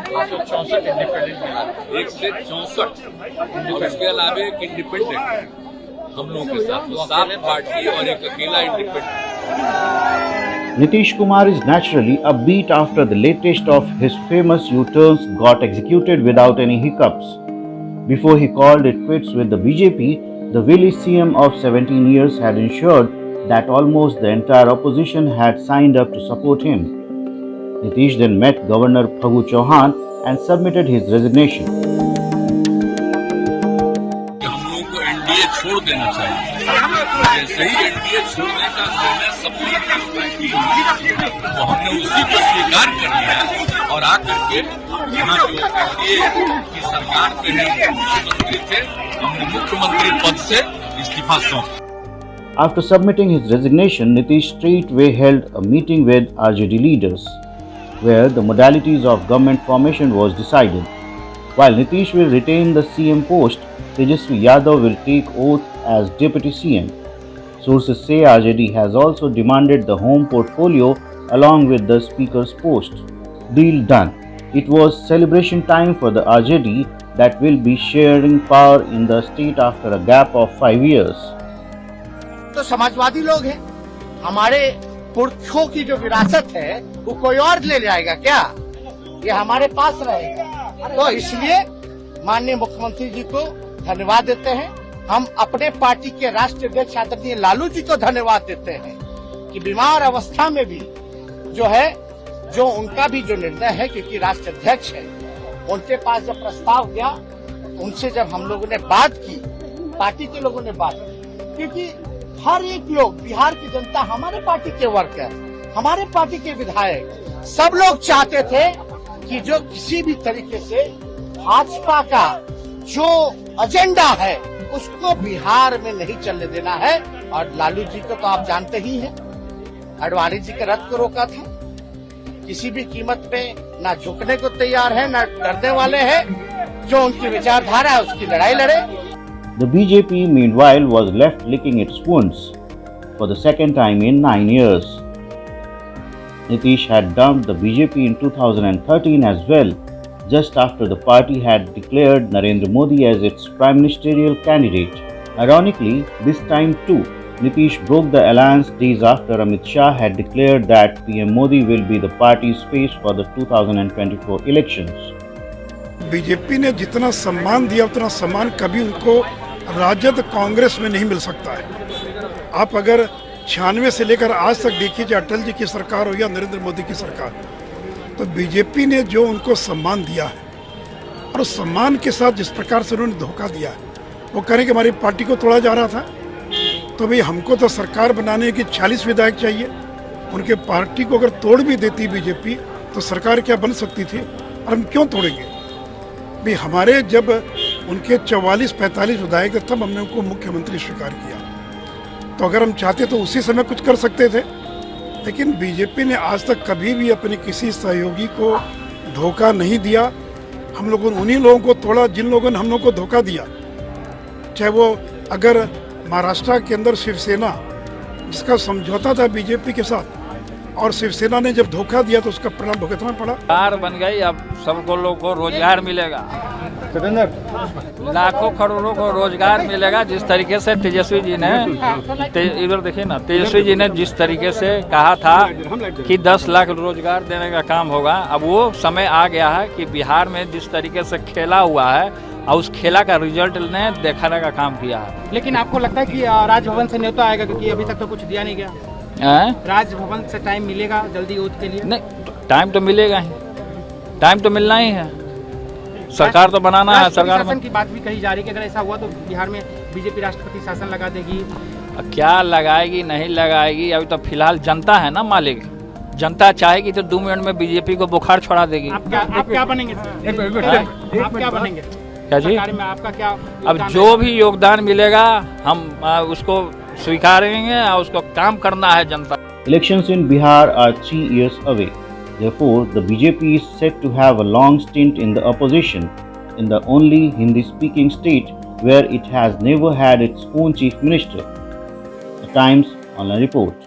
164 independent मिला, 164 और इसके अलावा एक इंडिपेंडेंट हम लोगों के साथ, तो 7 पार्टी और एक अकेला independent. Nitish Kumar is naturally upbeat after the latest of his famous U-turns got executed without any hiccups. Before he called it quits with the BJP, the wily CM of 17 years had ensured that almost the entire opposition had signed up to support him. Nitish then met Governor Phagu Chauhan and submitted his resignation. हम लोगों को NDA छोड़ देना चाहिए। जैसे ही NDA छोड़ने का निर्णय सबने तो हमने उसी को स्वीकार कर लिया और आकर के यहाँ जो एनडीए की सरकार के मुख्यमंत्री थे, हमने मुख्यमंत्री पद से इस्तीफा सौंपा। After submitting his resignation, Nitish straightway held a meeting with RJD leaders, where the modalities of government formation was decided. While Nitish will retain the CM post, Tejasvi Yadav will take oath as Deputy CM. Sources say RJD has also demanded the home portfolio along with the Speaker's post. Deal done. It was celebration time for the RJD that will be sharing power in the state after a gap of 5 years. तो समाजवादी लोग हैं, हमारे पुरखों की जो विरासत है वो कोई और ले जाएगा क्या? ये हमारे पास रहेगा। तो इसलिए माननीय मुख्यमंत्री जी को धन्यवाद देते हैं। हम अपने पार्टी के राष्ट्रीय अध्यक्ष आदरणीय लालू जी को धन्यवाद देते हैं कि बीमार अवस्था में भी जो उनका भी जो निर्णय है, क्योंकि राष्ट्रीय अध्यक्ष है, उनके पास जब प्रस्ताव गया, उनसे जब हम लोगों ने बात की, पार्टी के लोगों ने बात की, क्योंकि हर एक लोग, बिहार की जनता, हमारे पार्टी के वर्कर, हमारे पार्टी के विधायक, सब लोग चाहते थे कि जो किसी भी तरीके से भाजपा का जो एजेंडा है उसको बिहार में नहीं चलने देना है। और लालू जी को तो आप जानते ही हैं, आडवाणी जी के रथ को रोका था, किसी भी कीमत पे ना झुकने को तैयार है, ना डरने वाले हैं, जो उनकी विचारधारा है उसकी लड़ाई लड़े। The BJP meanwhile was left licking its wounds for the second time in 9 years. Nitish had dumped the BJP in 2013 as well, just after the party had declared Narendra Modi as its prime ministerial candidate. Ironically, this time too, Nitish broke the alliance days after Amit Shah had declared that PM Modi will be the party's face for the 2024 elections. BJP ने जितना सम्मान दिया उतना सम्मान कभी उनको राजद कांग्रेस में नहीं मिल सकता है। आप अगर 96 से लेकर आज तक देखिए, चाहे अटल जी की सरकार हो या नरेंद्र मोदी की सरकार, तो बीजेपी ने जो उनको सम्मान दिया है और उस सम्मान के साथ जिस प्रकार से उन्होंने धोखा दिया है, वो करें कि हमारी पार्टी को तोड़ा जा रहा था, तो भाई हमको तो सरकार बनाने की 40 विधायक चाहिए। उनके पार्टी को अगर तोड़ भी देती बीजेपी तो सरकार क्या बन सकती थी, और हम क्यों तोड़ेंगे भाई? हमारे जब उनके 44-45 विधायक थे तब हमने उनको मुख्यमंत्री स्वीकार किया, तो अगर हम चाहते तो उसी समय कुछ कर सकते थे। लेकिन बीजेपी ने आज तक कभी भी अपने किसी सहयोगी को धोखा नहीं दिया। हम लोगों ने उन्हीं लोगों को तोड़ा जिन लोगों ने हम लोगों को धोखा दिया, चाहे वो अगर महाराष्ट्र के अंदर शिवसेना जिसका समझौता था बीजेपी के साथ, और शिवसेना ने जब धोखा दिया तो उसका परिणाम भुगतना पड़ा। सरकार बन गई, अब सबको लोगों को रोजगार मिलेगा, लाखों करोड़ों को रोजगार मिलेगा। जिस तरीके से तेजस्वी जी ने इधर देखिए ना, तेजस्वी जी ने जिस तरीके से कहा था कि 10 लाख रोजगार देने का काम होगा, अब वो समय आ गया है कि बिहार में जिस तरीके से खेला हुआ है और उस खेला का रिजल्ट ने दिखाने का काम किया है। लेकिन आपको लगता है कि राजभवन से न्योता आएगा, क्योंकि अभी तक तो कुछ दिया नहीं गया? राजभवन से टाइम मिलेगा जल्दी ओथ के लिए? नहीं, टाइम तो मिलेगा ही, टाइम तो मिलना ही है, सरकार तो बनाना है। सरकार शासन की बात भी कही जा रही है कि अगर ऐसा हुआ तो बिहार में बीजेपी राष्ट्रपति शासन लगा देगी। क्या लगाएगी नहीं लगाएगी, अभी तो फिलहाल जनता है ना मालिक। जनता चाहेगी तो 2 मिनट में बीजेपी को बुखार छोड़ा देगी। आप क्या बनेंगे? आप क्या बनेंगे? क्या जी? में आपका क्या? अब जो भी योगदान मिलेगा हम उसको स्वीकारेंगे और उसको काम करना है जनता। Elections in Bihar are 3 years away. Therefore, the BJP is set to have a long stint in the opposition in the only Hindi-speaking state where it has never had its own chief minister. The Times Online Report.